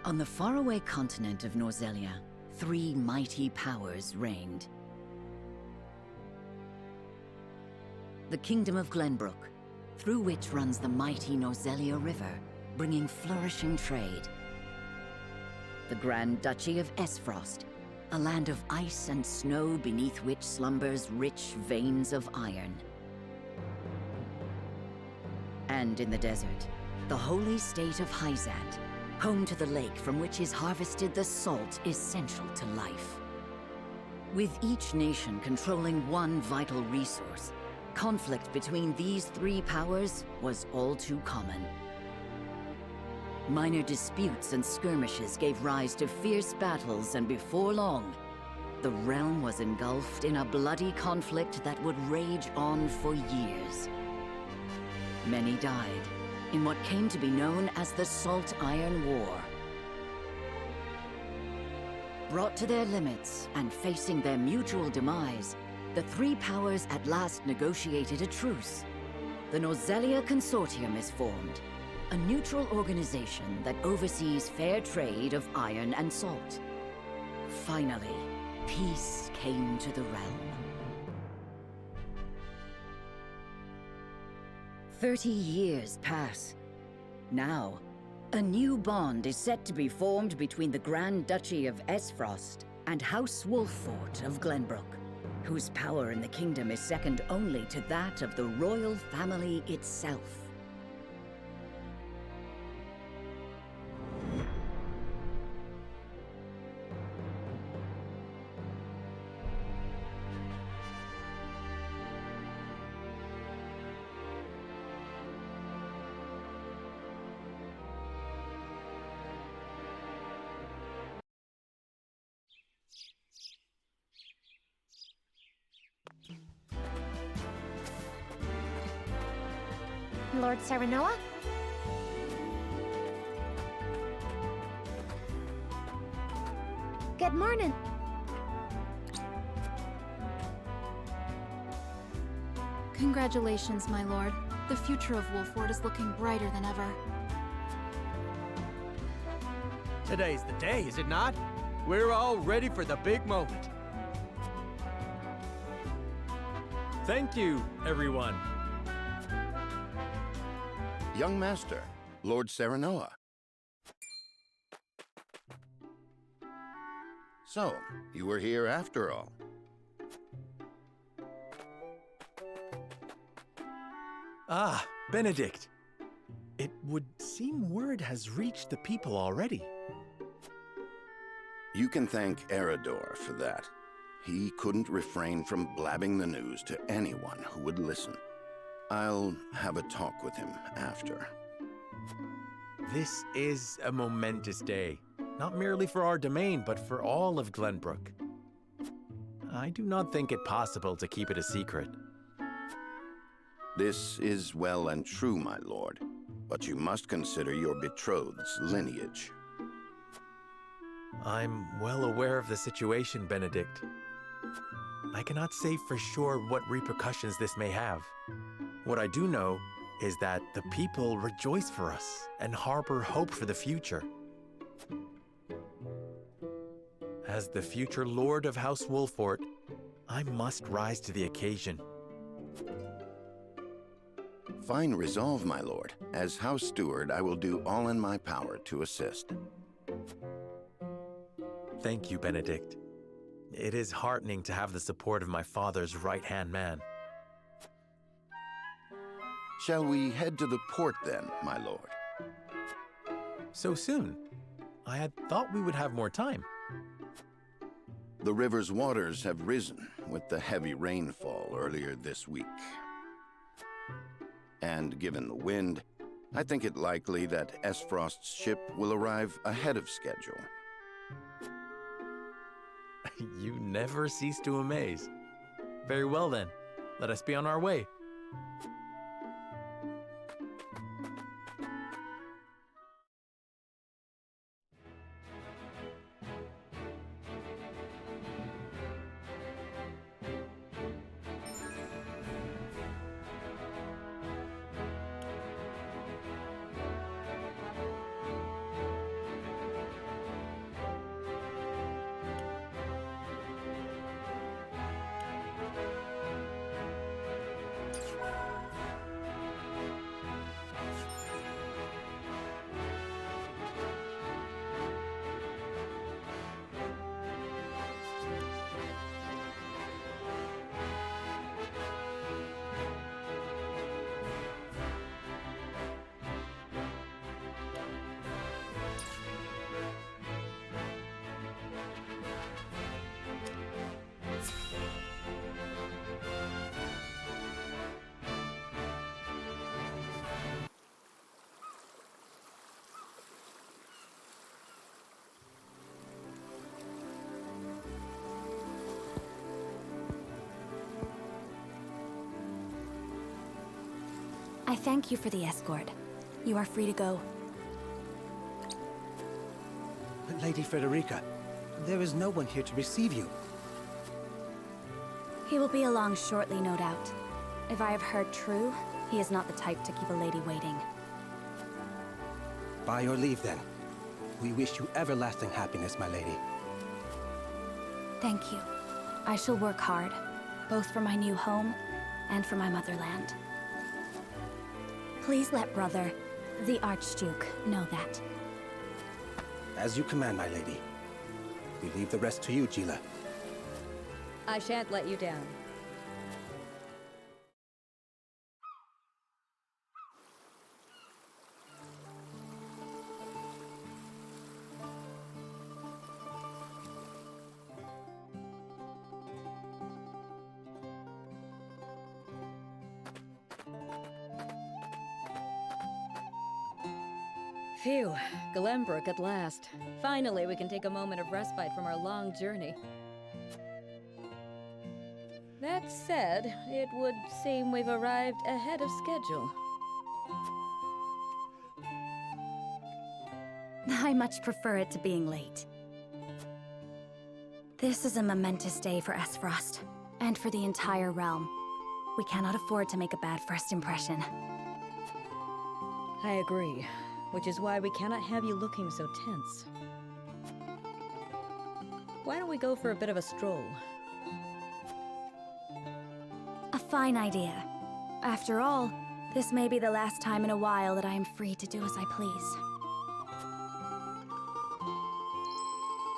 On the faraway continent of Norzelia, three mighty powers reigned. The Kingdom of Glenbook, through which runs the mighty Norzelia River, bringing flourishing trade. The Grand Dutchy of Aesfrost, a land of ice and snow beneath which slumbers rich veins of iron. And in the desert, the Holy State of Hyzante, home to the lake from which is harvested the salt essential to life. With each nation controlling one vital resource, conflict between these three powers was all too common. Minor disputes and skirmishes gave rise to fierce battles, and before long, the realm was engulfed in a bloody conflict that would rage on for years. Many died in what came to be known as the Saltiron War. Brought to their limits and facing their mutual demise, the three powers at last negotiated a truce. The Norzelia Consortium is formed, a neutral organization that oversees fair trade of iron and salt. Finally, peace came to the realm. 30 years pass. Now, a new bond is set to be formed between the Grand Dutchy of Aesfrost and House Wolffort of Glenbook, whose power in the kingdom is second only to that of the royal family itself. Lord Serenoa? Good morning. Congratulations, my lord. The future of Wolffort is looking brighter than ever. Today's the day, is it not? We're all ready for the big moment. Thank you, everyone. Young Master, Lord Serenoa. So, you were here after all. Ah, Benedict. It would seem word has reached the people already. You can thank Erador for that. He couldn't refrain from blabbing the news to anyone who would listen. I'll have a talk with him after. This is a momentous day, not merely for our domain, but for all of Glenbook. I do not think it possible to keep it a secret. This is well and true, my lord, but you must consider your betrothed's lineage. I'm well aware of the situation, Benedict. I cannot say for sure what repercussions this may have. What I do know is that the people rejoice for us and harbor hope for the future. As the future Lord of House Wolffort, I must rise to the occasion. Fine resolve, my lord. As House Steward, I will do all in my power to assist. Thank you, Benedict. It is heartening to have the support of my father's right-hand man. Shall we head to the port then, my lord? So soon? I had thought we would have more time. The river's waters have risen with the heavy rainfall earlier this week. And given the wind, I think it likely that Aesfrost's ship will arrive ahead of schedule. You never cease to amaze. Very well then, let us be on our way. thank you for the escort. You are free to go. Lady Frederica, there is no one here to receive you. He will be along shortly, no doubt. If I have heard true, he is not the type to keep a lady waiting. By your leave, then. We wish you everlasting happiness, my lady. Thank you. I shall work hard, both for my new home and for my motherland. Please let brother, the Archduke, know that. As you command, my lady. We leave the rest to you, Gila. I shan't let you down. Phew, Glenbook at last. Finally, we can take a moment of respite from our long journey. That said, it would seem we've arrived ahead of schedule. I much prefer it to being late. This is a momentous day for Aesfrost, and for the entire realm. We cannot afford to make a bad first impression. I agree, which is why we cannot have you looking so tense. Why don't we go for a bit of a stroll? A fine idea. After all, this may be the last time in a while that I am free to do as I please.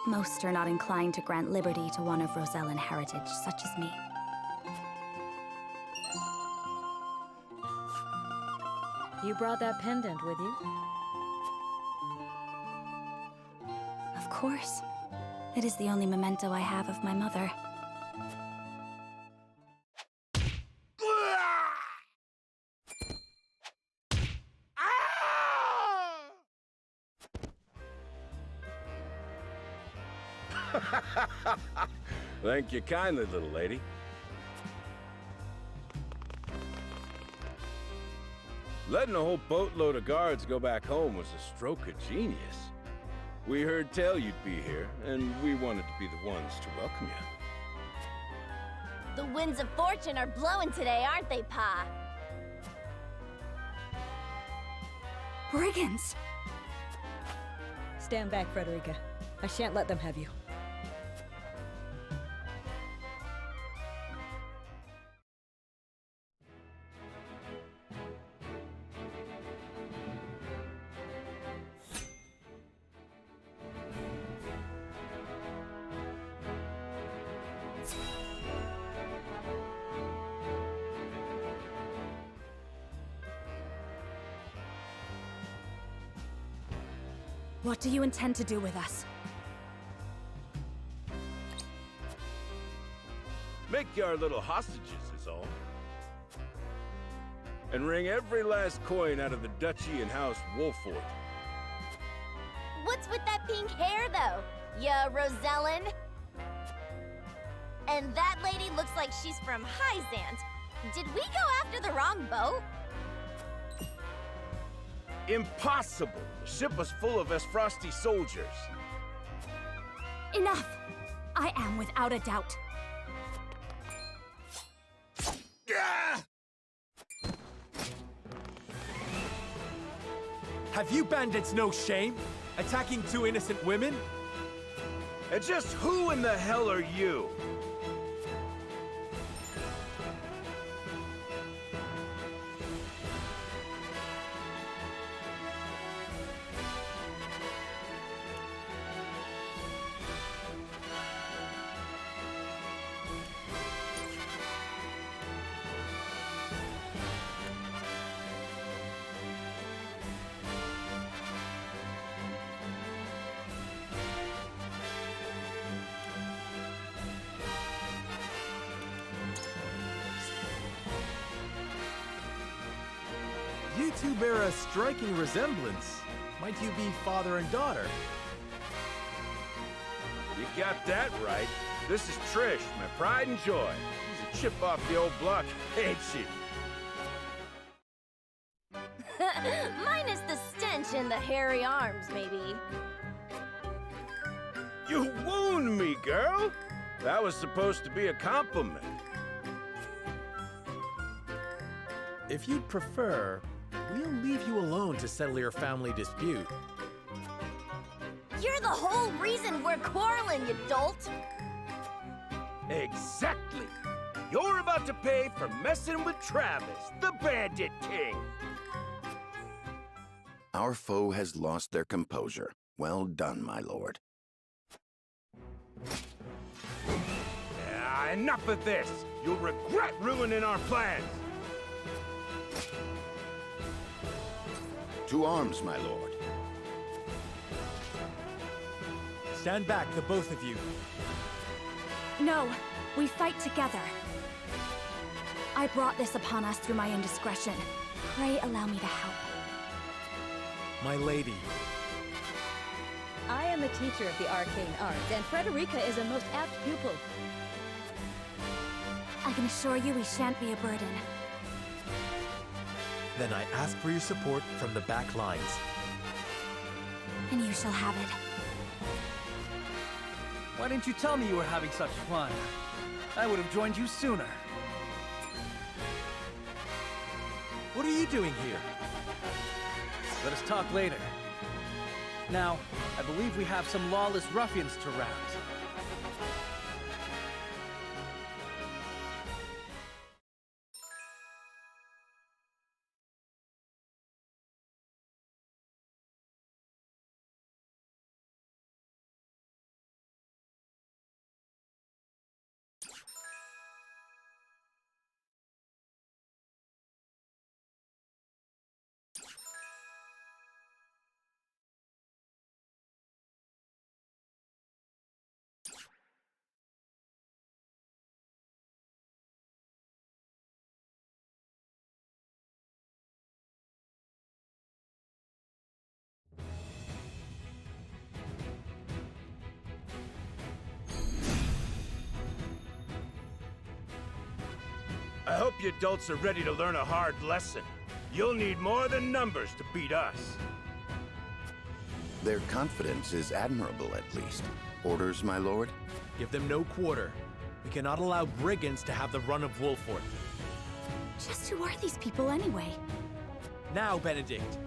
Most are not inclined to grant liberty to one of Rosellan heritage, such as me. You brought that pendant with you? Of course. It is the only memento I have of my mother. Thank you kindly, little lady. Letting a whole boatload of guards go back home was a stroke of genius. We heard tell you'd be here, and we wanted to be the ones to welcome you. The winds of fortune are blowing today, aren't they, Pa? Brigands! Stand back, Frederica. I shan't let them have you. What do you intend to do with us? Make you our little hostages is all. And wring every last coin out of the Duchy and House Wolfort. What's with that pink hair, though? Ya Rosellan? And that lady looks like she's from Hyzante. Did we go after the wrong boat? Impossible! The ship was full of Aesfrosti soldiers. Enough! I am without a doubt. Have you bandits no shame? Attacking two innocent women? And just who in the hell are you? You two bear a striking resemblance. Might you be father and daughter? You got that right. This is Trish, my pride and joy. She's a chip off the old block, ain't she? mention the hairy arms, maybe. You wound me, girl! That was supposed to be a compliment. If you'd prefer, we'll leave you alone to settle your family dispute. You're the whole reason we're quarreling, you dolt! Exactly! You're about to pay for messing with Travis, the Bandit King! Our foe has lost their composure. Well done, my lord. Enough of this! You'll regret ruining our plans! To arms, my lord. Stand back, the both of you. No, we fight together. I brought this upon us through my indiscretion. Pray allow me to help. My lady. I am a teacher of the arcane arts, and Frederica is a most apt pupil. I can assure you we shan't be a burden. Then I ask for your support from the back lines. And you shall have it. Why didn't you tell me you were having such fun? I would have joined you sooner. What are you doing here? Let us talk later. Now, I believe we have some lawless ruffians to rout. I hope you adults are ready to learn a hard lesson. You'll need more than numbers to beat us. Their confidence is admirable, at least. Orders, my lord? Give them no quarter. We cannot allow brigands to have the run of Wolfort. Just who are these people anyway? Now, Benedict.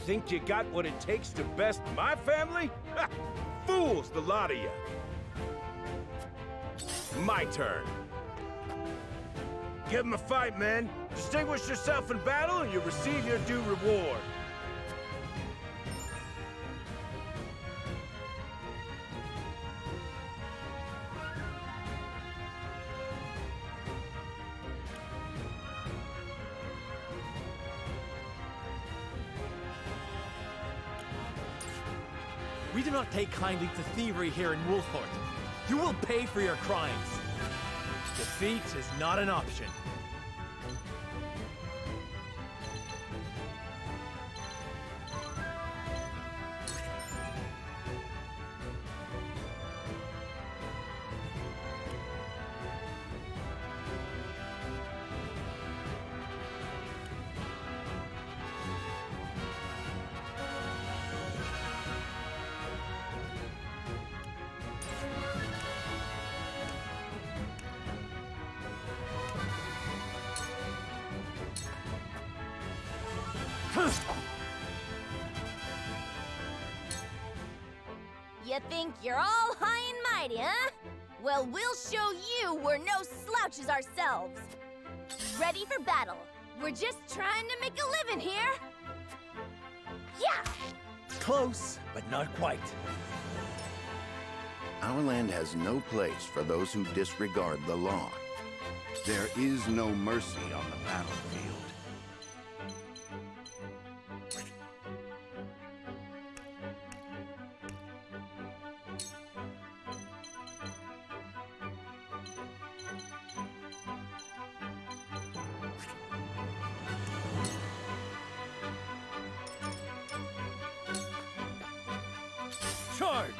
Think you got what it takes to best my family? Ha! Fools, the lot of you! My turn. Give 'em a fight, men. Distinguish yourself in battle and you'll receive your due reward. We do not take kindly to thievery here in Wolfort. You will pay for your crimes. Defeat is not an option. You think you're all high and mighty, huh? Well, we'll show you we're no slouches ourselves. Ready for battle. We're just trying to make a living here. Yeah! Close, but not quite. Our land has no place for those who disregard the law. There is no mercy on the battlefield. Charge!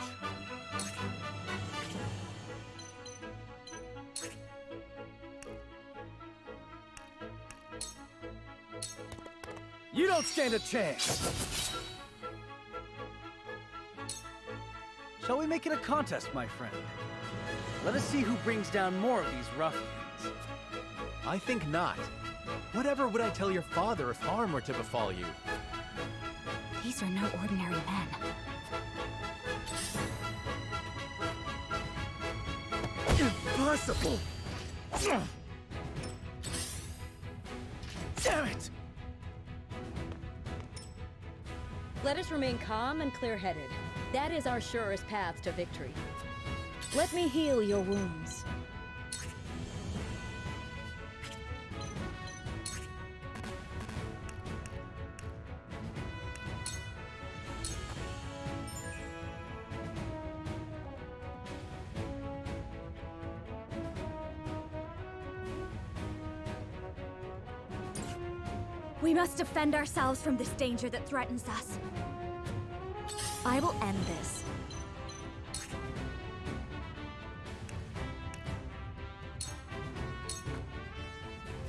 You don't stand a chance! Shall we make it a contest, my friend? Let us see who brings down more of these ruffians. I think not. Whatever would I tell your father if harm were to befall you? These are no ordinary men. Impossible! Damn it! Let us remain calm and clear-headed. That is our surest path to victory. Let me heal your wounds. We must defend ourselves from this danger that threatens us. I will end this.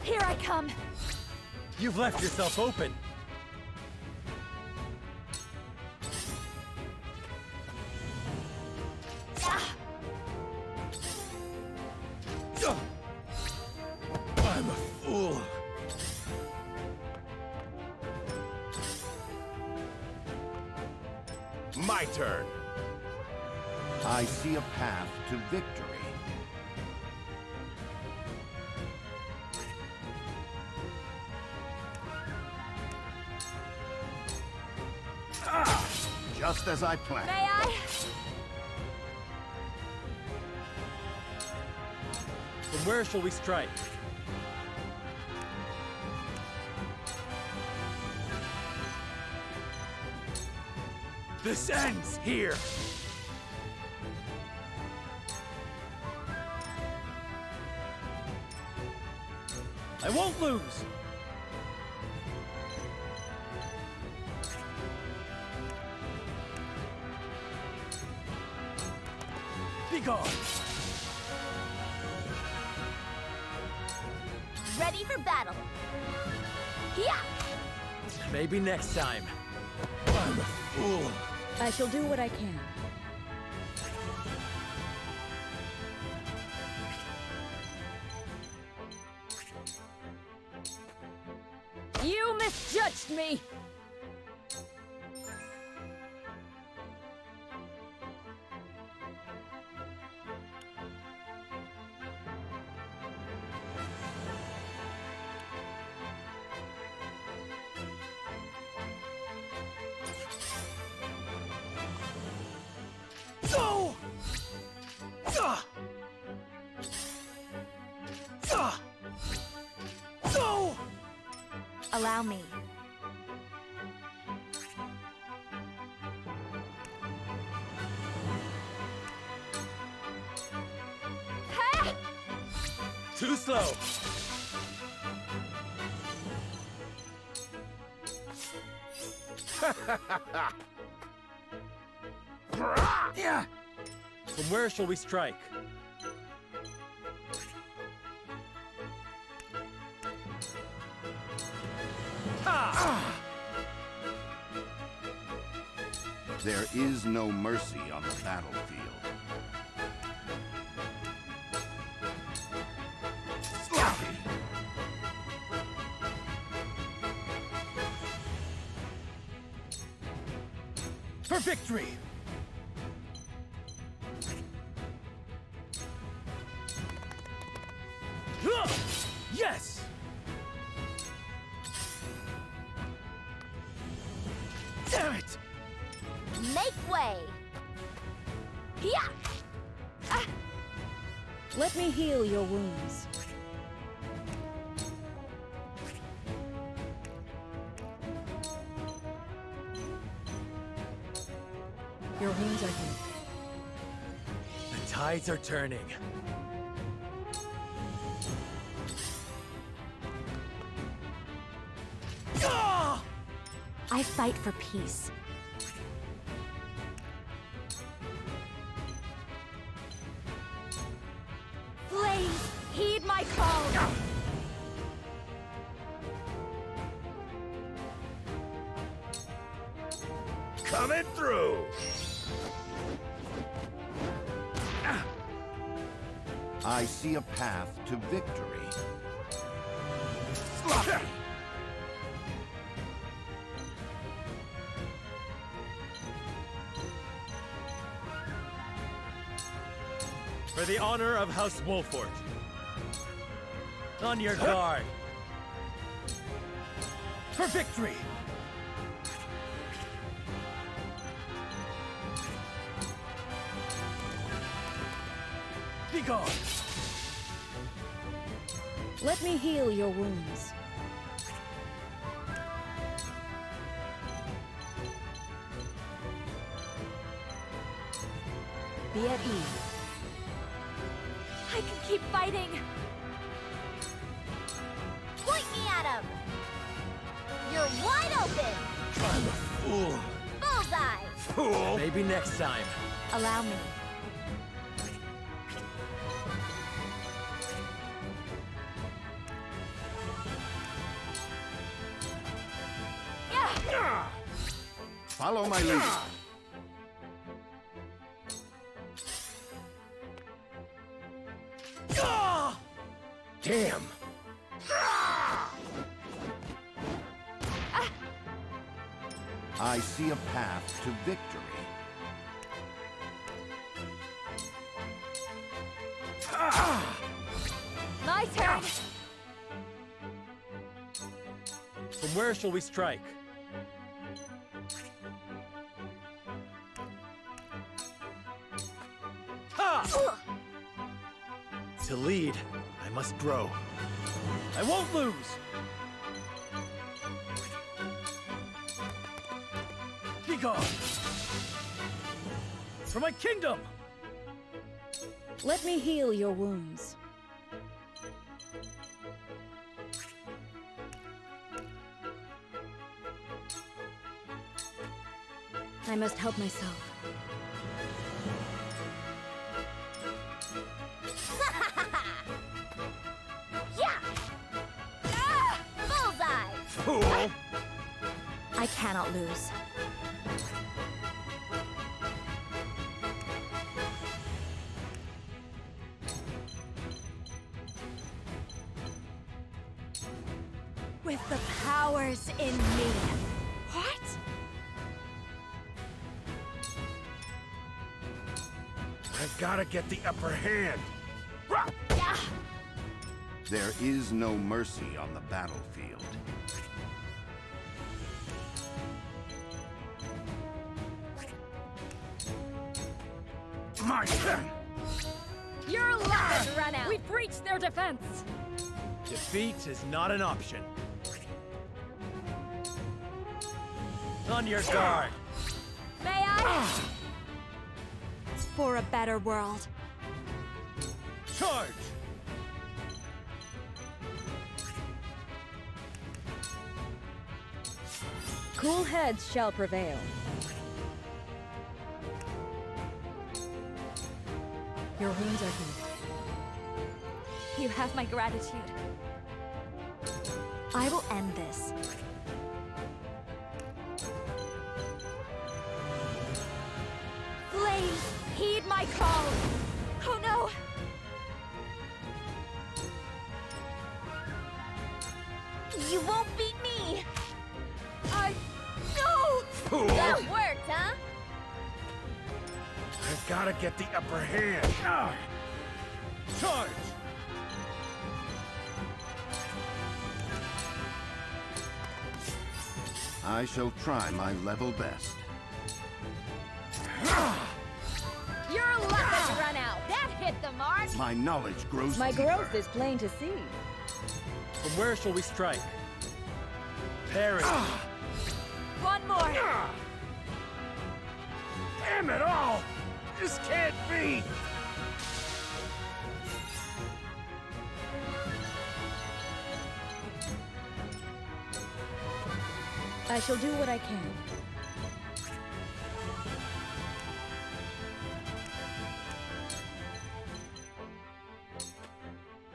Here I come! You've left yourself open. I'm a fool. My turn. I see a path to victory. Just as I planned. May I? From where shall we strike? This ends here. I won't lose! Be gone! Ready for battle. Yeah. Maybe next time. I'm a fool. I shall do what I can. You misjudged me. Go! Go! Allow me. Too slow. Yeah! From where shall we strike? There is no mercy on the battlefield. Sloppy! For victory! Yes! Damn it! Make way. Yeah. Let me heal your wounds. Your wounds are healed. The tides are turning. I fight for peace. heed my call! Coming through! I see a path to victory. For the honor of House Wolfort. On your guard. For victory! Be gone! Let me heal your wounds. Be at ease. I can keep fighting! Point me at him! You're wide open! I'm a fool. Bullseye! Fool! Maybe next time. Allow me. Follow my lead. Damn! I see a path to victory. My turn! From where shall we strike? Ha! To lead, I must grow. I won't lose! Be gone! For my kingdom! Let me heal your wounds. I must help myself. Yeah! Bullseye! Fool! I cannot lose. With the powers in me. What? I've gotta get the upper hand. There is no mercy on the battlefield. My turn! Your luck run out! We breached their defense! Defeat is not an option. On your guard! May I? For a better world. Charge! Cool heads shall prevail. Your wounds are healed. You have my gratitude. I will end this. Please, heed my call! Oh no! You won't beat me! No! Fool! That worked, huh? I've gotta get the upper hand. Charge! I shall try my level best. Your luck has run out! That hit the mark! My knowledge grows My deeper. growth is plain to see. From where shall we strike? Parry! One more! Damn it all! This can't be! I shall do what I can.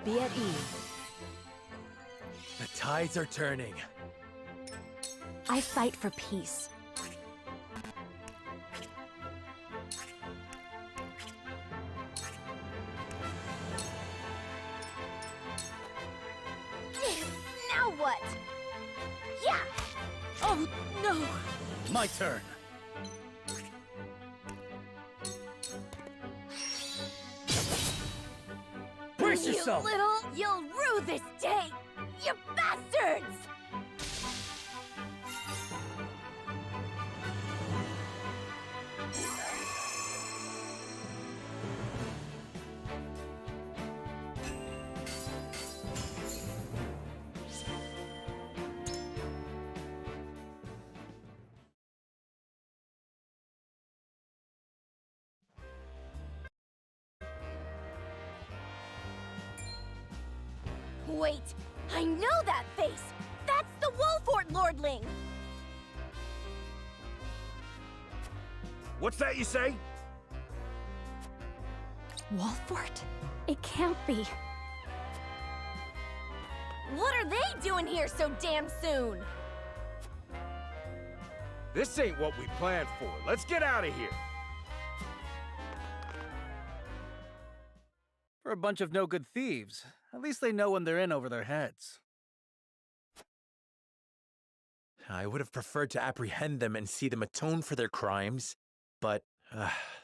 Be at ease. The tides are turning. I fight for peace. Now what? Yeah! Oh, no! My turn. Brace yourself! You'll rue this day! You bastards! Wait, I know that face! That's the Wolfort Lordling! What's that you say? Wolfort? It can't be. What are they doing here so damn soon? This ain't what we planned for. Let's get out of here. For a bunch of no-good thieves, at least they know when they're in over their heads. I would have preferred to apprehend them and see them atone for their crimes, but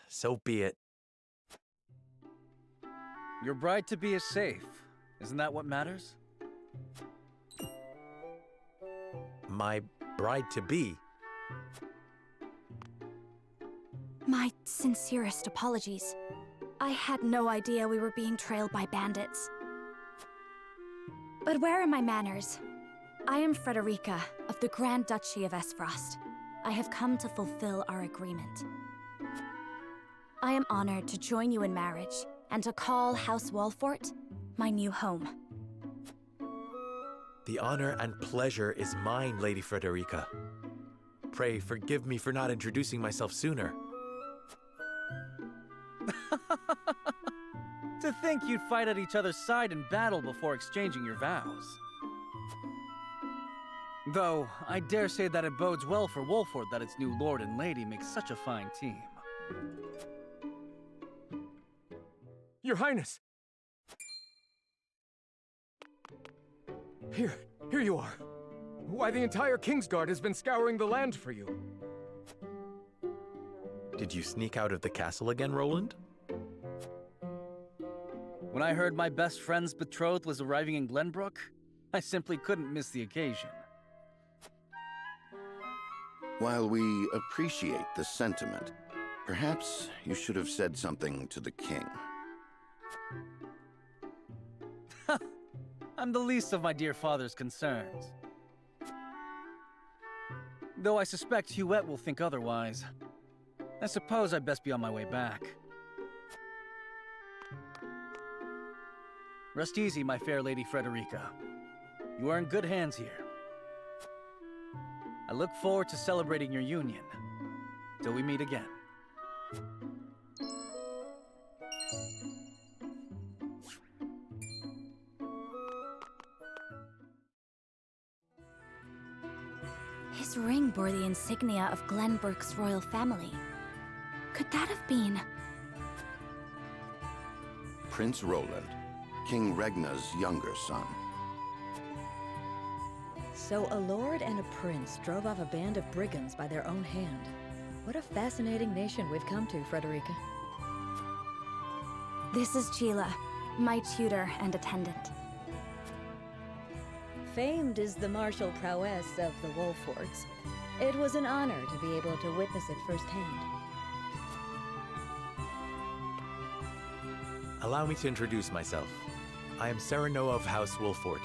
so be it. Your bride-to-be is safe. Isn't that what matters? My bride-to-be? My sincerest apologies. I had no idea we were being trailed by bandits. But where are my manners? I am Frederica of the Grand Dutchy of Aesfrost. I have come to fulfill our agreement. I am honored to join you in marriage and to call House Wolfort my new home. The honor and pleasure is mine, Lady Frederica. Pray forgive me for not introducing myself sooner. To think you'd fight at each other's side in battle before exchanging your vows. Though, I dare say that it bodes well for Wolfort that its new lord and lady make such a fine team. Your Highness! Here you are. Why, the entire Kingsguard has been scouring the land for you. Did you sneak out of the castle again, Roland? When I heard my best friend's betrothed was arriving in Glenbook, I simply couldn't miss the occasion. While we appreciate the sentiment, perhaps you should have said something to the king. I'm the least of my dear father's concerns. Though I suspect Huette will think otherwise. I suppose I'd best be on my way back. Rest easy, my fair Lady Frederica. You are in good hands here. I look forward to celebrating your union. Till we meet again. His ring bore the insignia of Glenbook's royal family. Could that have been... Prince Roland, King Regna's younger son. So a lord and a prince drove off a band of brigands by their own hand. What a fascinating nation we've come to, Frederica. This is Gila, my tutor and attendant. Famed is the martial prowess of the Wolforts. It was an honor to be able to witness it firsthand. Allow me to introduce myself. I am Serenoa of House Wolfort.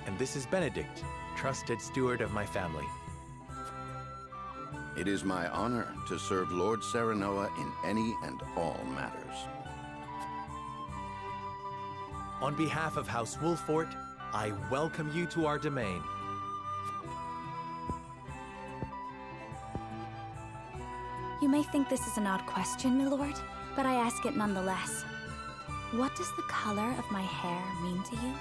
And this is Benedict, trusted steward of my family. It is my honor to serve Lord Serenoa in any and all matters. On behalf of House Wolfort, I welcome you to our domain. You may think this is an odd question, my lord, but I ask it nonetheless. What does the color of my hair mean to you?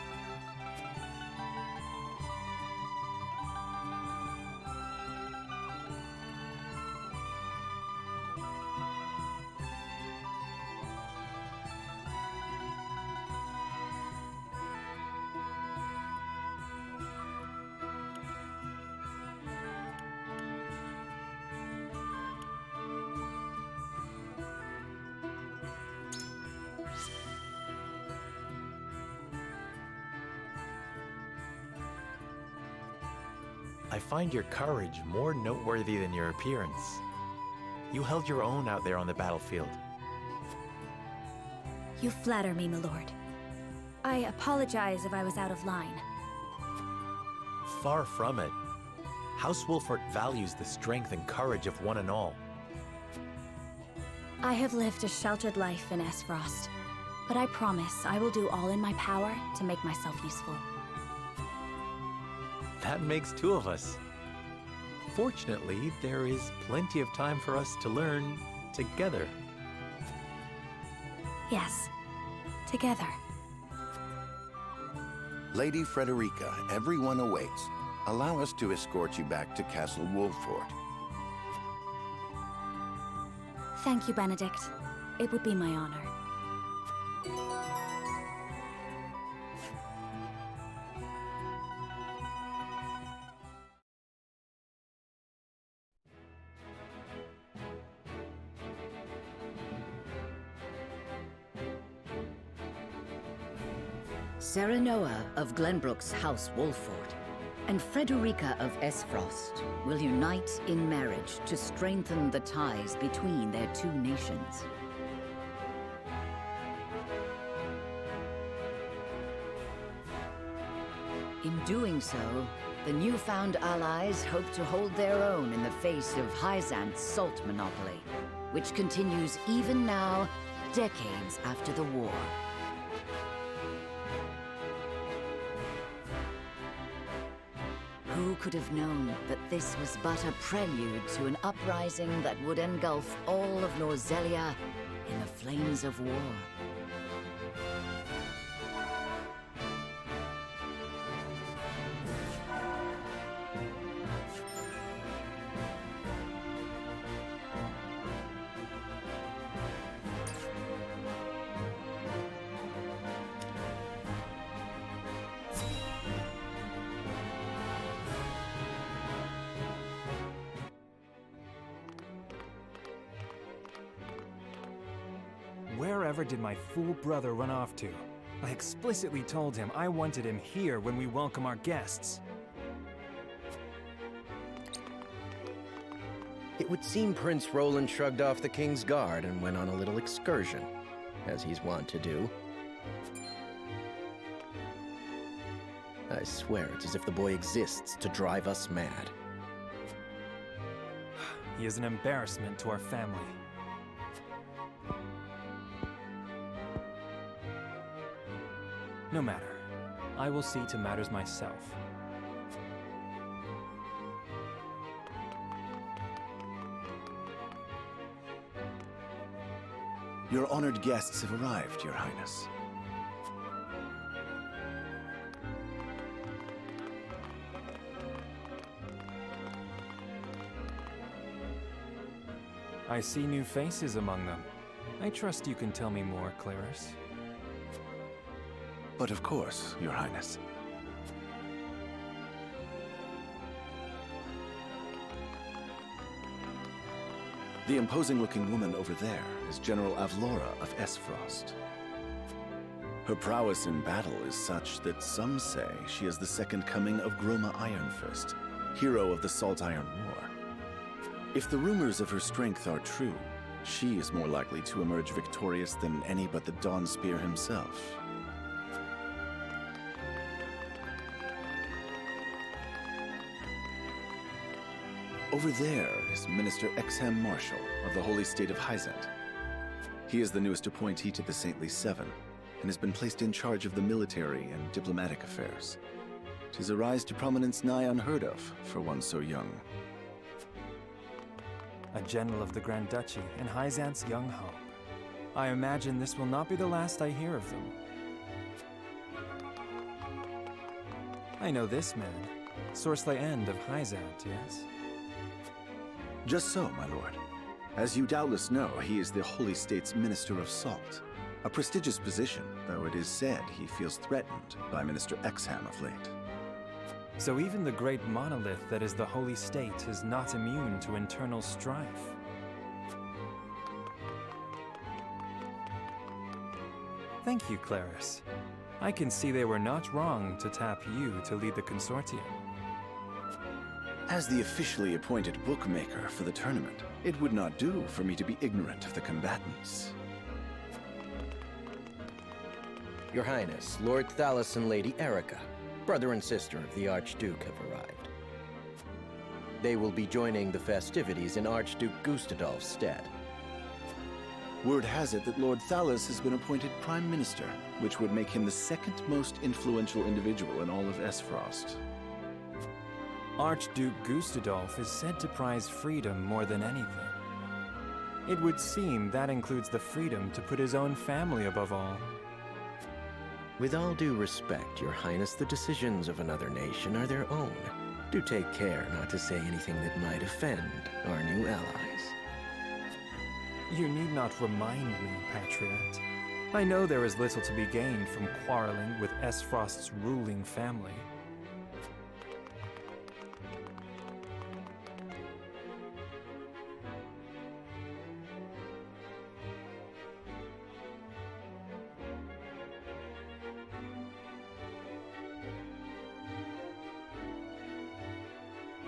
I find your courage more noteworthy than your appearance. You held your own out there on the battlefield. You flatter me, my lord. I apologize if I was out of line. Far from it. House Wolfort values the strength and courage of one and all. I have lived a sheltered life in Aesfrost, but I promise I will do all in my power to make myself useful. That makes two of us. Fortunately, there is plenty of time for us to learn together. Yes, together. Lady Frederica, everyone awaits. Allow us to escort you back to Castle Wolfort. Thank you, Benedict. It would be my honor. Serenoa of Glenbook's House Wolfort and Frederica of Aesfrost will unite in marriage to strengthen the ties between their two nations. In doing so, the newfound allies hope to hold their own in the face of Hyzante's salt monopoly, which continues even now, decades after the war. Who could have known that this was but a prelude to an uprising that would engulf all of Norzelia in the flames of war? Wherever did my fool brother run off to? I explicitly told him I wanted him here when we welcome our guests. It would seem Prince Roland shrugged off the King's Guard and went on a little excursion, as he's wont to do. I swear it's as if the boy exists to drive us mad. He is an embarrassment to our family. No matter. I will see to matters myself. Your honored guests have arrived, Your Highness. I see new faces among them. I trust you can tell me more, Claris. But of course, Your Highness. The imposing-looking woman over there is General Avlora of Aesfrost. Her prowess in battle is such that some say she is the second coming of Groma Ironfist, hero of the Saltiron War. If the rumors of her strength are true, she is more likely to emerge victorious than any but the Dawnspear himself. Over there is Minister Exham Marshal of the Holy State of Hyzante. He is the newest appointee to the Saintly Seven, and has been placed in charge of the military and diplomatic affairs. 'Tis a rise to prominence nigh unheard of for one so young. A general of the Grand Dutchy and Hyzante's young hope. I imagine this will not be the last I hear of them. I know this man. End of Hyzante, yes? Just so, my lord. As you doubtless know, he is the Holy State's Minister of Salt. A prestigious position, though it is said he feels threatened by Minister Exham of late. So even the great monolith that is the Holy State is not immune to internal strife. Thank you, Claris. I can see they were not wrong to tap you to lead the consortium. As the officially appointed bookmaker for the tournament, it would not do for me to be ignorant of the combatants. Your Highness, Lord Thalos and Lady Erica, brother and sister of the Archduke, have arrived. They will be joining the festivities in Archduke Gustadolf's stead. Word has it that Lord Thalos has been appointed Prime Minister, which would make him the second most influential individual in all of Aesfrost. Archduke Gustadolf is said to prize freedom more than anything. It would seem that includes the freedom to put his own family above all. With all due respect, Your Highness, the decisions of another nation are their own. Do take care not to say anything that might offend our new allies. You need not remind me, Patriot. I know there is little to be gained from quarreling with Aesfrost's ruling family.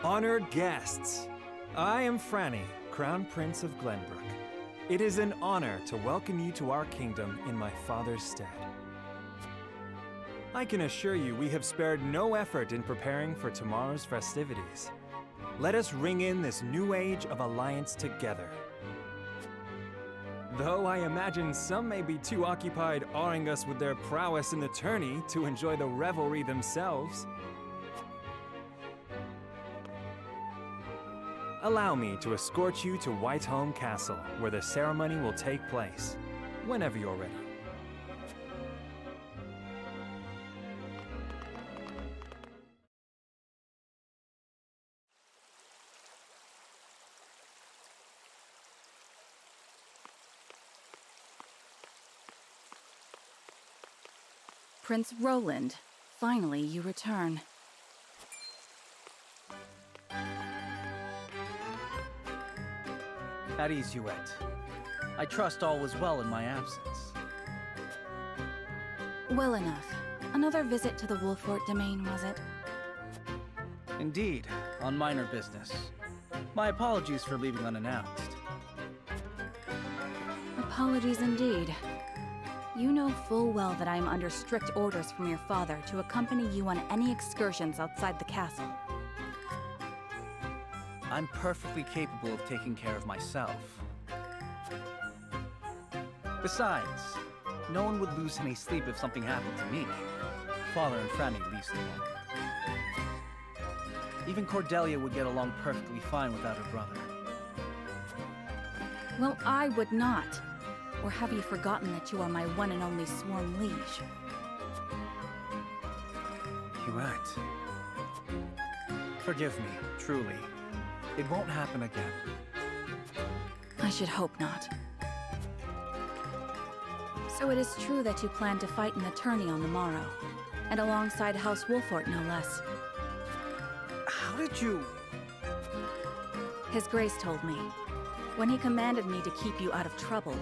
Honored guests, I am Franny, Crown Prince of Glenbook. It is an honor to welcome you to our kingdom in my father's stead. I can assure you we have spared no effort in preparing for tomorrow's festivities. Let us ring in this new age of alliance together. Though I imagine some may be too occupied awing us with their prowess in the tourney to enjoy the revelry themselves. Allow me to escort you to Whiteholm Castle, where the ceremony will take place, whenever you're ready. Prince Roland, finally you return. At ease, Huet. I trust all was well in my absence. Well enough. Another visit to the Wolfort domain, was it? Indeed, on minor business. My apologies for leaving unannounced. Apologies indeed. You know full well that I am under strict orders from your father to accompany you on any excursions outside the castle. I'm perfectly capable of taking care of myself. Besides, no one would lose any sleep if something happened to me. Father and Franny least of all. Even Cordelia would get along perfectly fine without her brother. Well, I would not. Or have you forgotten that you are my one and only sworn liege? Huet. Forgive me, truly. It won't happen again. I should hope not. So it is true that you plan to fight in the tourney on the morrow, and alongside House Wolfort, no less. How did you... His Grace told me, when he commanded me to keep you out of trouble.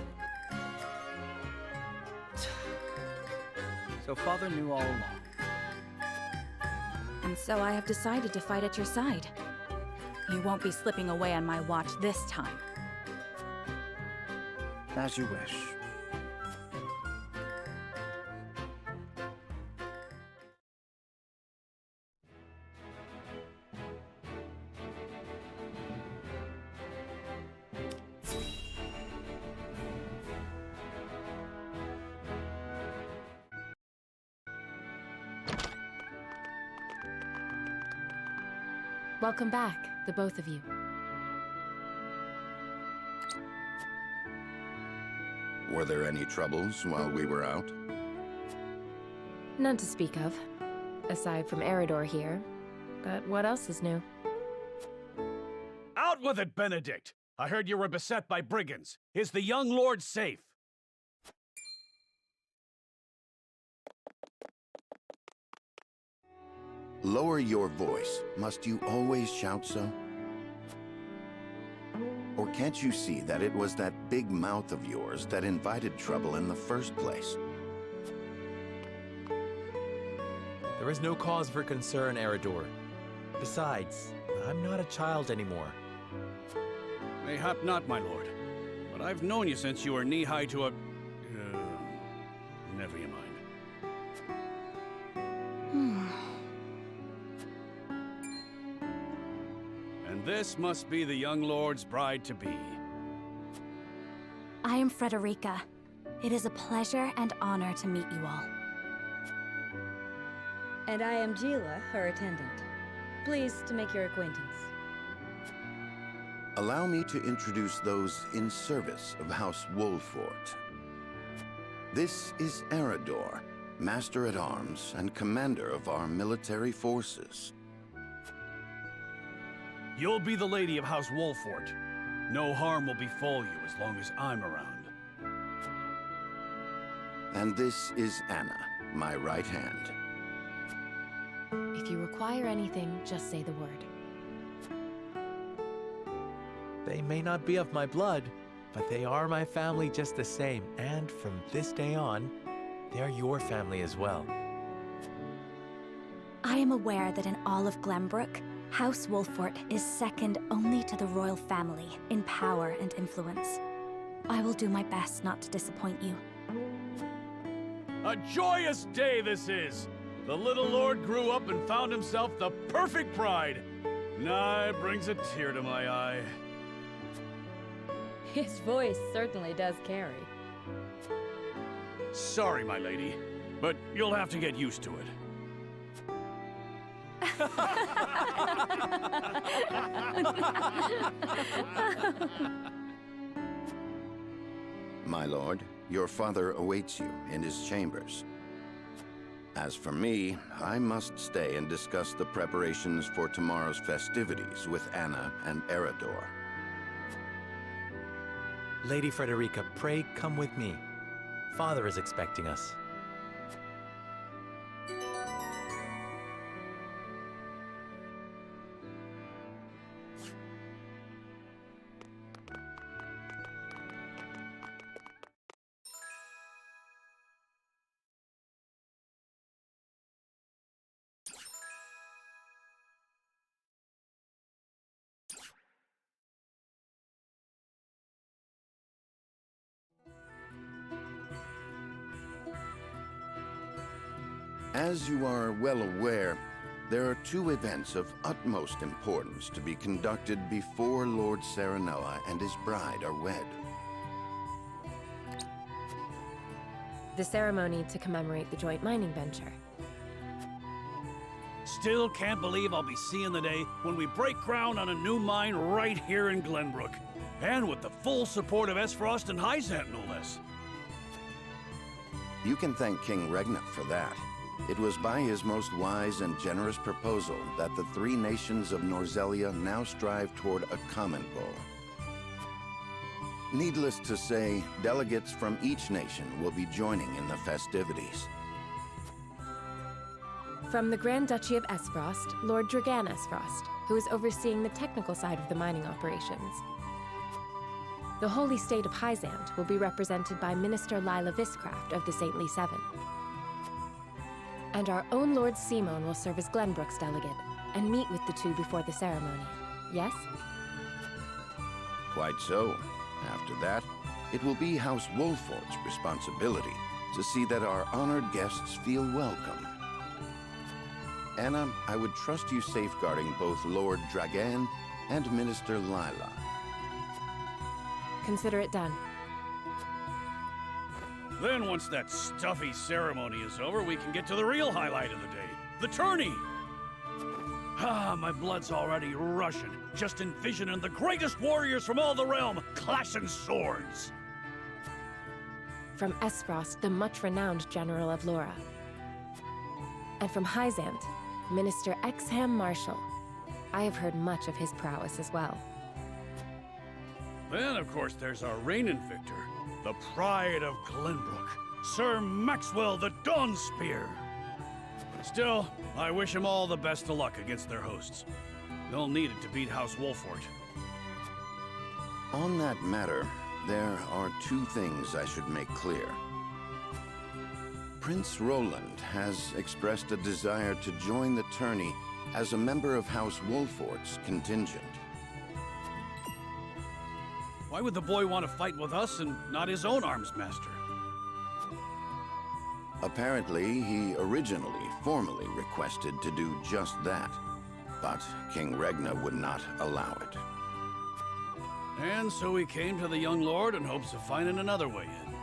So Father knew all along. And so I have decided to fight at your side. You won't be slipping away on my watch this time. As you wish. Welcome back, the both of you. Were there any troubles while we were out? None to speak of, aside from Eridor here. But what else is new? Out with it, Benedict! I heard you were beset by brigands. Is the young lord safe? Lower your voice. Must you always shout so? Or can't you see that it was that big mouth of yours that invited trouble in the first place? There is no cause for concern, Eridor. Besides, I'm not a child anymore. Mayhap not, my lord. But I've known you since you were knee-high to a... never you mind. And this must be the young lord's bride-to-be. I am Frederica. It is a pleasure and honor to meet you all. And I am Gila, her attendant. Pleased to make your acquaintance. Allow me to introduce those in service of House Wolfort. This is Eridor, Master-at-Arms and Commander of our military forces. You'll be the lady of House Wolfort. No harm will befall you as long as I'm around. And this is Anna, my right hand. If you require anything, just say the word. They may not be of my blood, but they are my family just the same, and from this day on, they are your family as well. I am aware that in all of Glenbook, House Wolfort is second only to the royal family in power and influence. I will do my best not to disappoint you. A joyous day this is! The little lord grew up and found himself the perfect bride. Nigh brings a tear to my eye. His voice certainly does carry. Sorry, my lady, but you'll have to get used to it. My lord, your father awaits you in his chambers. As for me, I must stay and discuss the preparations for tomorrow's festivities with Anna and Eridor. Lady Frederica, pray come with me. Father is expecting us. As you are well aware, there are two events of utmost importance to be conducted before Lord Serenella and his bride are wed. The ceremony to commemorate the joint mining venture. Still can't believe I'll be seeing the day when we break ground on a new mine right here in Glenbook. And with the full support of Aesfrost and Hyzante, no less. You can thank King Regnant for that. It was by his most wise and generous proposal that the three nations of Norzelia now strive toward a common goal. Needless to say, delegates from each nation will be joining in the festivities. From the Grand Dutchy of Aesfrost, Lord Dragan Aesfrost, who is overseeing the technical side of the mining operations. The Holy State of Hyzante will be represented by Minister Lila Viscraft of the Saintly Seven. And our own Lord Simon will serve as Glenbrook's delegate and meet with the two before the ceremony. Yes? Quite so. After that, it will be House Wolfort's responsibility to see that our honored guests feel welcome. Anna, I would trust you safeguarding both Lord Dragan and Minister Lila. Consider it done. Then once that stuffy ceremony is over, we can get to the real highlight of the day, the tourney! Ah, my blood's already rushing, just envisioning the greatest warriors from all the realm clashing swords. From Aesfrost, the much-renowned General of Laura. And from Hyzante, Minister Exham Marshal. I have heard much of his prowess as well. Then, of course, there's our reigning victor, the pride of Glenbook, Sir Maxwell the Dawnspear. Still, I wish him all the best of luck against their hosts. They'll need it to beat House Wolfort. On that matter, there are two things I should make clear. Prince Roland has expressed a desire to join the tourney as a member of House Wolfort's contingent. Why would the boy want to fight with us and not his own arms master? Apparently, he originally formally requested to do just that, but King Regna would not allow it. And so he came to the young lord in hopes of finding another way in.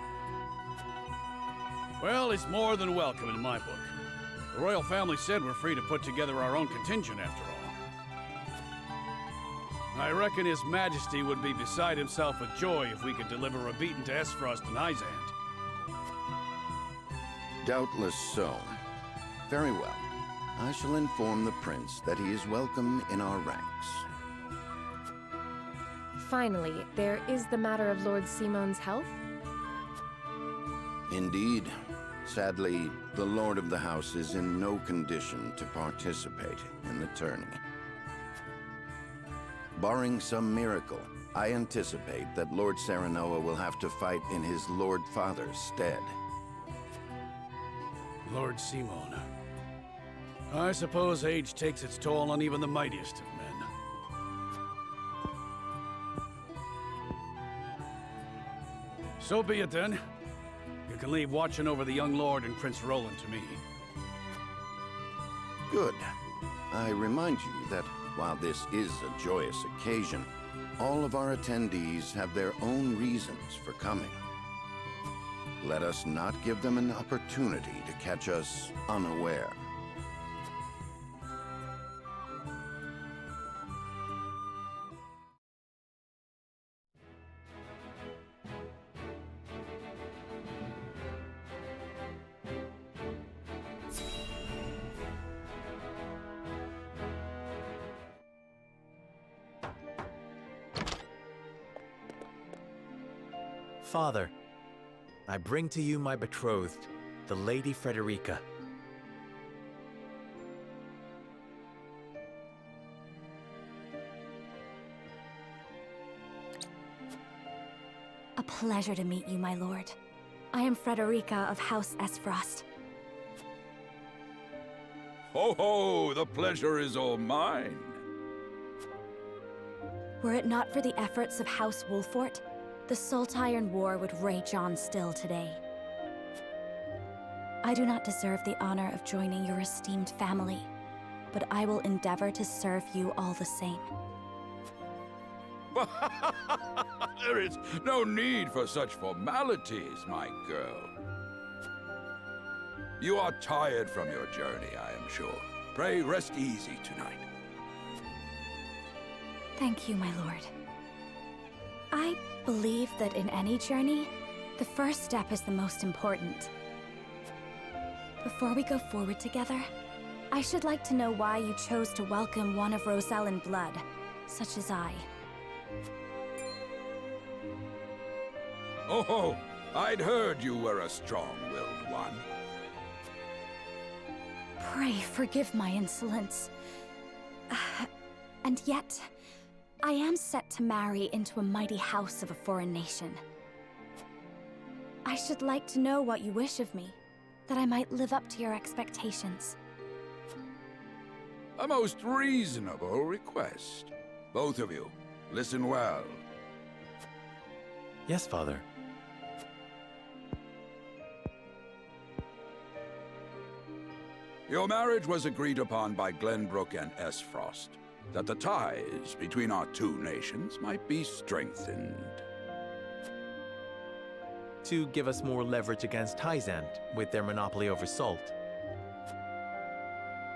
Well, he's more than welcome in my book. The royal family said we're free to put together our own contingent after all. I reckon His Majesty would be beside himself with joy if we could deliver a beating to Aesfrost and Hyzante. Doubtless so. Very well. I shall inform the prince that he is welcome in our ranks. Finally, there is the matter of Lord Simon's health. Indeed. Sadly, the Lord of the House is in no condition to participate in the tourney. Barring some miracle, I anticipate that Lord Serenoa will have to fight in his Lord Father's stead. Lord Simon. I suppose age takes its toll on even the mightiest of men. So be it then. You can leave watching over the young lord and Prince Roland to me. Good. I remind you that while this is a joyous occasion, all of our attendees have their own reasons for coming. Let us not give them an opportunity to catch us unaware. Father, I bring to you my betrothed, the Lady Frederica. A pleasure to meet you, my lord. I am Frederica of House Aesfrost. Ho ho! The pleasure is all mine. Were it not for the efforts of House Wolfort, the Saltiron War would rage on still today. I do not deserve the honor of joining your esteemed family, but I will endeavor to serve you all the same. There is no need for such formalities, my girl. You are tired from your journey, I am sure. Pray rest easy tonight. Thank you, my lord. I believe that in any journey, the first step is the most important. Before we go forward together, I should like to know why you chose to welcome one of Rosellan blood, such as I. Oh, I'd heard you were a strong-willed one. Pray forgive my insolence. And yet, I am set to marry into a mighty house of a foreign nation. I should like to know what you wish of me, that I might live up to your expectations. A most reasonable request. Both of you, listen well. Yes, Father. Your marriage was agreed upon by Glenbook and Aesfrost, that the ties between our two nations might be strengthened. To give us more leverage against Hyzante with their monopoly over salt.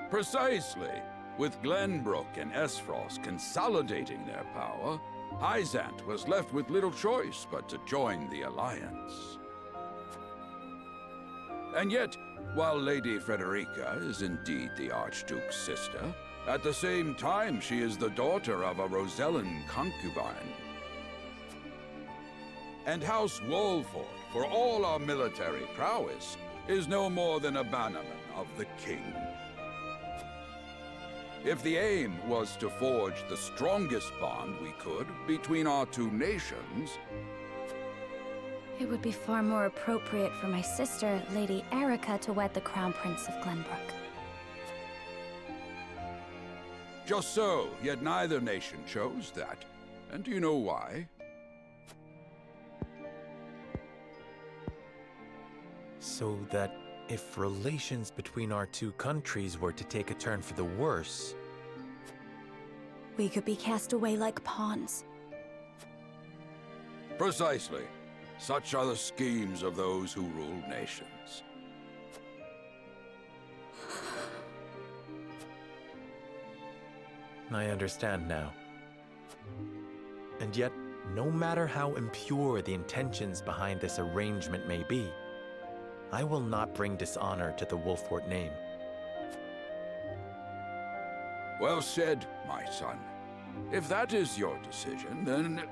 Precisely. With Glenbook and Aesfrost consolidating their power, Hyzante was left with little choice but to join the alliance. And yet, while Lady Frederica is indeed the Archduke's sister, at the same time she is the daughter of a Rosellan concubine. And House Wolford, for all our military prowess, is no more than a bannerman of the king. If the aim was to forge the strongest bond we could between our two nations, It would be far more appropriate for my sister, Lady Erica, to wed the Crown Prince of Glenbrook. just so, yet neither nation chose that. And do you know why? So that if relations between our two countries were to take a turn for the worse, We could be cast away like pawns. Precisely. Such are the schemes of those who rule nations. I understand now. And yet, no matter how impure the intentions behind this arrangement may be, I will not bring dishonor to the Wolfort name. Well said, my son. If that is your decision, then...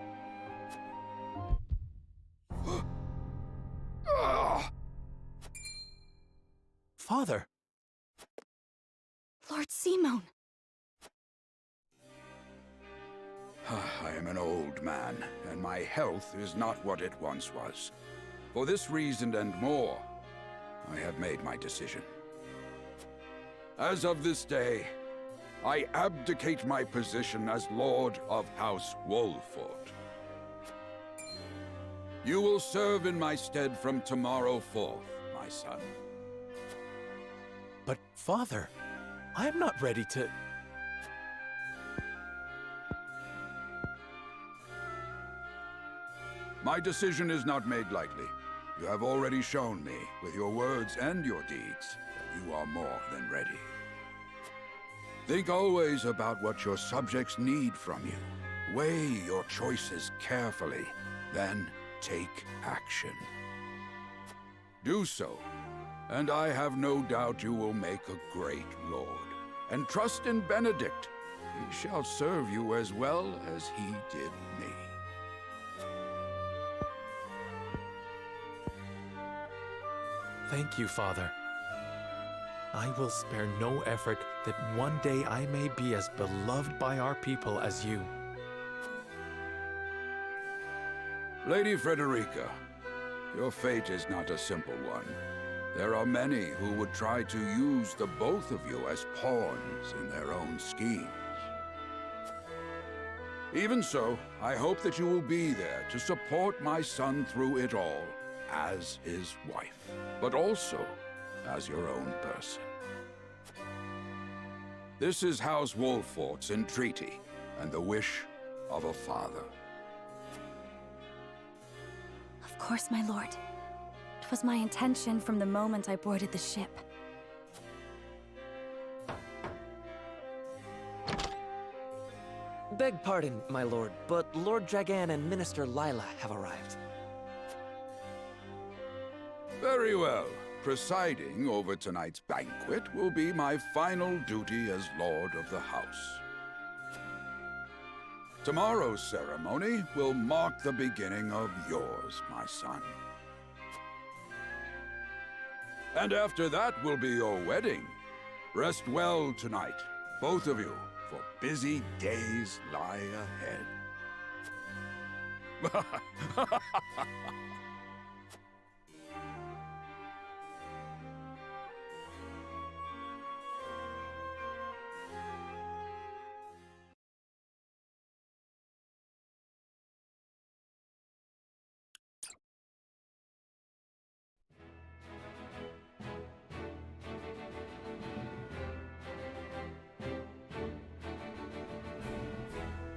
Father! Lord Simone! I am an old man, and my health is not what it once was. For this reason and more, I have made my decision. As of this day, I abdicate my position as Lord of House Wolfort. You will serve in my stead from tomorrow forth, my son. But, Father, I am not ready to... My decision is not made lightly. You have already shown me, with your words and your deeds, that you are more than ready. Think always about what your subjects need from you. Weigh your choices carefully, then take action. Do so, and I have no doubt you will make a great lord. And trust in Benedict. He shall serve you as well as he did me. Thank you, Father. I will spare no effort that one day I may be as beloved by our people as you. Lady Frederica, your fate is not a simple one. There are many who would try to use the both of you as pawns in their own schemes. Even so, I hope that you will be there to support my son through it all, as his wife, but also as your own person. This is House Wolfort's entreaty, and the wish of a father. Of course, my lord. It was my intention from the moment I boarded the ship. Beg pardon, my lord, but Lord Dragan and Minister Lila have arrived. Very well. Presiding over tonight's banquet will be my final duty as Lord of the House. Tomorrow's ceremony will mark the beginning of yours, my son. And after that will be your wedding. Rest well tonight, both of you, for busy days lie ahead.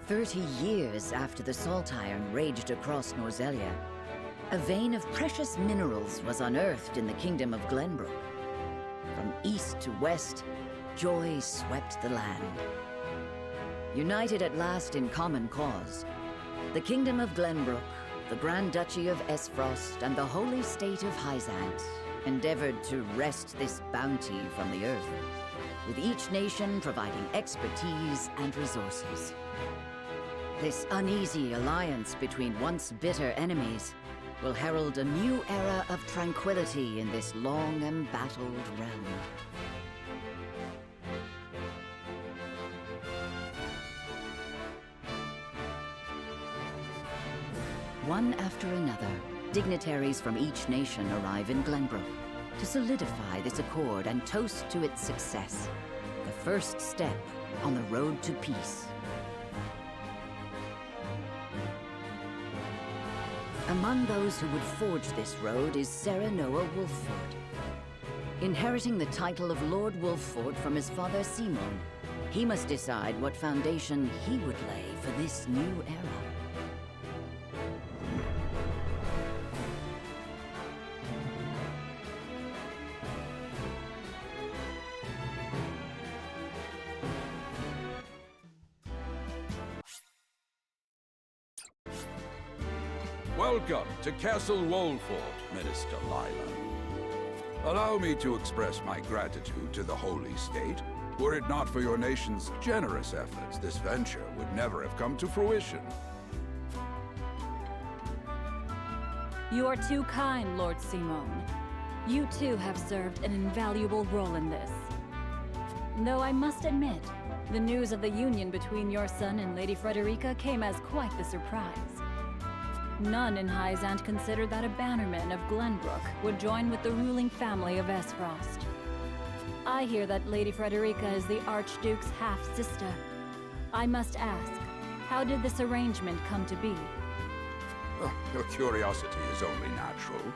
"30 years after the Saltiron raged across Norzelia, a vein of precious minerals was unearthed in the Kingdom of Glenbook. From east to west, joy swept the land. United at last in common cause, the Kingdom of Glenbook, the Grand Dutchy of Aesfrost, and the Holy State of Hyzante endeavored to wrest this bounty from the earth, with each nation providing expertise and resources. This uneasy alliance between once bitter enemies will herald a new era of tranquility in this long embattled realm. One after another, dignitaries from each nation arrive in Glenbook to solidify this accord and toast to its success, the first step on the road to peace. Among those who would forge this road is Serenoa Wolfford. Inheriting the title of Lord Wolfford from his father Simon, he must decide what foundation he would lay for this new era. Welcome to Castle Wolfford, Minister Lila. Allow me to express my gratitude to the Holy State. Were it not for your nation's generous efforts, this venture would never have come to fruition. You are too kind, Lord Simon. You too have served an invaluable role in this. Though I must admit, the news of the union between your son and Lady Frederica came as quite the surprise. None in Hyzante considered that a bannerman of Glenbook would join with the ruling family of Aesfrost. I hear that Lady Frederica is the Archduke's half-sister. I must ask, how did this arrangement come to be? Your curiosity is only natural.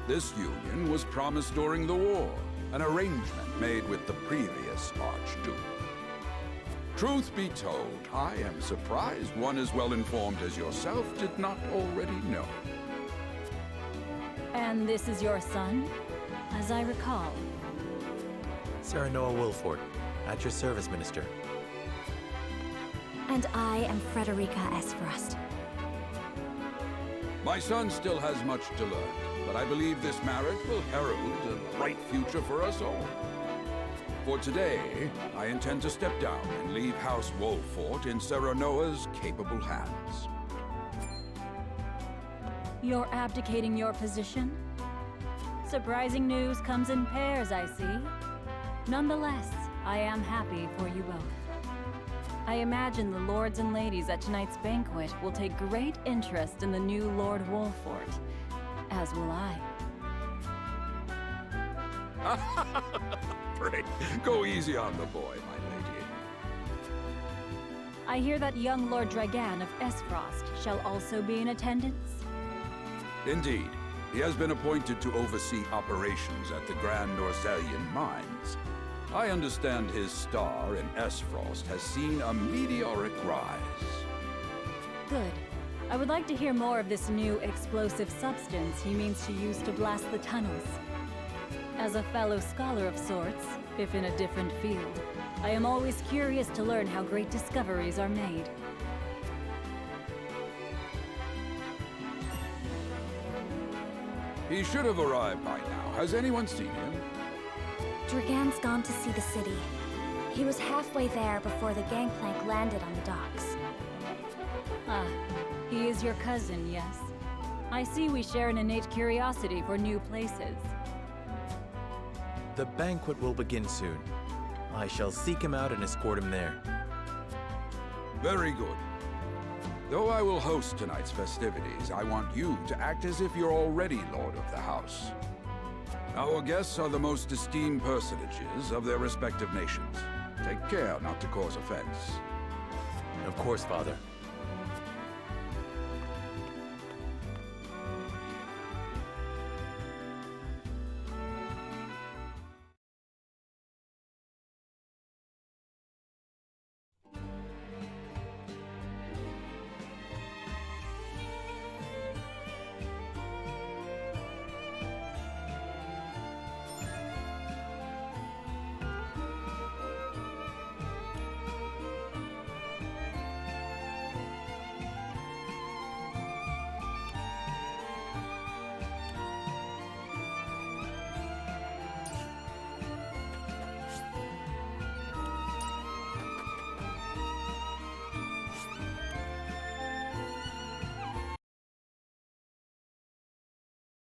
This union was promised during the war, an arrangement made with the previous Archduke. Truth be told, I am surprised one as well informed as yourself did not already know. And this is your son, as I recall. Serenoa Wolfford, at your service, Minister. And I am Frederica Aesfrost. My son still has much to learn, but I believe this marriage will herald a bright future for us all. For today, I intend to step down and leave House Wolfford in Serenoa's capable hands. You're abdicating your position? Surprising news comes in pairs, I see. Nonetheless, I am happy for you both. I imagine the lords and ladies at tonight's banquet will take great interest in the new Lord Wolfford, as will I. Great. Go easy on the boy, my lady. I hear that young Lord Dragan of Aesfrost shall also be in attendance? Indeed. He has been appointed to oversee operations at the Grand Norzelian mines. I understand his star in Aesfrost has seen a meteoric rise. Good. I would like to hear more of this new explosive substance he means to use to blast the tunnels. As a fellow scholar of sorts, if in a different field, I am always curious to learn how great discoveries are made. He should have arrived by now. Has anyone seen him? Dragan's gone to see the city. He was halfway there before the gangplank landed on the docks. Ah, he is your cousin, yes. I see we share an innate curiosity for new places. The banquet will begin soon. I shall seek him out and escort him there. Very good. Though I will host tonight's festivities, I want you to act as if you're already Lord of the House. Our guests are the most esteemed personages of their respective nations. Take care not to cause offense. Of course, Father.